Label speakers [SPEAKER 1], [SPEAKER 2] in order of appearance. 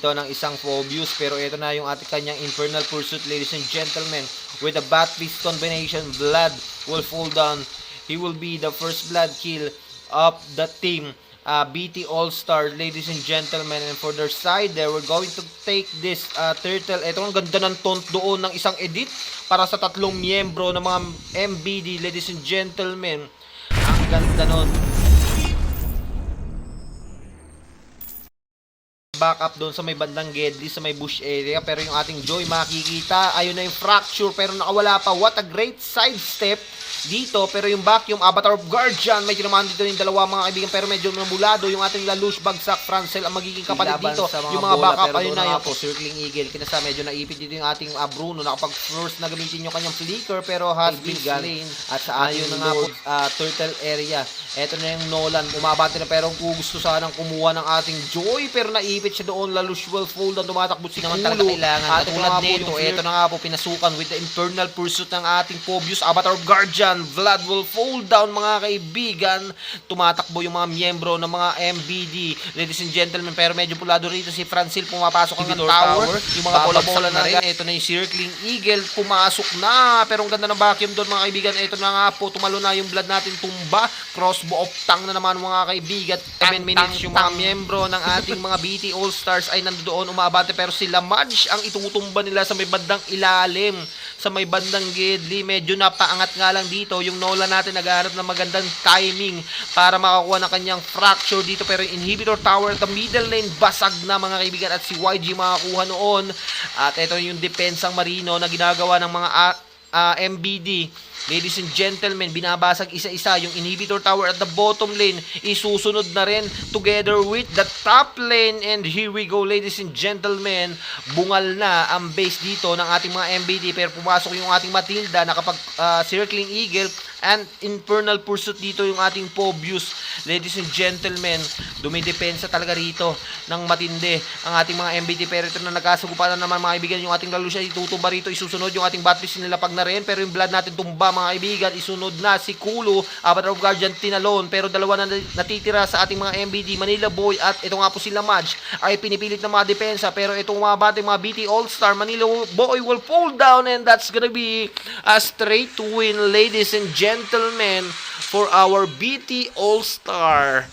[SPEAKER 1] ito ng isang Phobius, pero ito na yung ating kanyang Infernal Pursuit, ladies and gentlemen. With a Bat Beast combination, Blood will fall down. He will be the first blood kill of the team. BT All-Star, ladies and gentlemen. And for their side, they were going to take this turtle. Ito ang ganda ng taunt doon ng isang edit para sa tatlong miyembro ng mga MBD, ladies and gentlemen. Ang ganda nun. Back up doon sa may bandang Gedli, sa may bush area. Pero yung ating Joy makikita, ayun na yung fracture, pero nakawala pa. What a great sidestep dito, pero yung back, yung Avatar of Guardian, may tinamaan dito yung dalawa mga kaibigan, pero medyo namulado yung ating Lelouch, Bagsak, Francel ang magiging kapalit dito. Yung mga backup, ayun na yung Circling Eagle, kinasa medyo naipit dito yung ating Bruno, nakapag first na gamitin yung kanyang flicker, pero has been slain. At sa ating na nga po, turtle area, eto na yung Nolan, umabante na, pero kung gusto sanang kumuha ng ating Joy, pero naipit siya doon. Lelouch will fall down, tumatakbo si naman talaga kailangan. At tulad nito, eto na nga po, pinasukan with the Infernal Pursuit ng ating Phobius, Avatar of Guardian. Vlad will fall down, mga kaibigan. Tumatakbo yung mga miyembro ng mga MBD, ladies and gentlemen, pero medyo pulado rito si Francil, pumapasok ang tower. Yung mga bola-bola na rin. Ito na yung Circling Eagle, pumasok na, pero ang ganda ng vacuum doon, mga kaibigan. Ito na nga po, tumalo na yung Blood natin, tumba. Crossbow of Tang na naman, mga kaibigan. 7 minutes yung mga miyembro ng ating mga BT All-Stars ay nandoon umabante, pero sila Madge ang itutumba nila sa may bandang ilalim, sa may bandang Gedli. Medyo napaangat nga lang dito yung Nolan natin, naghahanap ng magandang timing para makakuha ng kanyang fracture dito, pero yung Inhibitor Tower at the middle lane basag na, mga kaibigan, at si YG makakuha noon. At ito yung depensang Marino na ginagawa ng mga MBD. Ladies and gentlemen, binabasag isa-isa yung Inhibitor Tower at the bottom lane. Isusunod na rin together with the top lane. And here we go, ladies and gentlemen. Bungal na ang base dito ng ating mga MBD, pero pumasok yung ating Matilda, nakapag Circling Eagle and Infernal Pursuit dito yung ating Phobius. Ladies and gentlemen, dumidepensa talaga rito ng matindi ang ating mga MBD, pero ito na nagkasugupan na naman, mga kaibigan. Yung ating Lelouch itutumba rito, isusunod yung ating Batteries nilapag na rin, pero yung Blood natin tumba, mga kaibigan. Isunod na si Kulu, Avatar of Guardian tinalon, pero dalawa na natitira sa ating mga MBD, Manila Boy at ito nga po sila Madge ay pinipilit na mga depensa, pero itong mga bateng mga BT All-Star, Manila Boy will fall down, and that's gonna be a straight win, ladies and gentlemen, for our BT All-Star.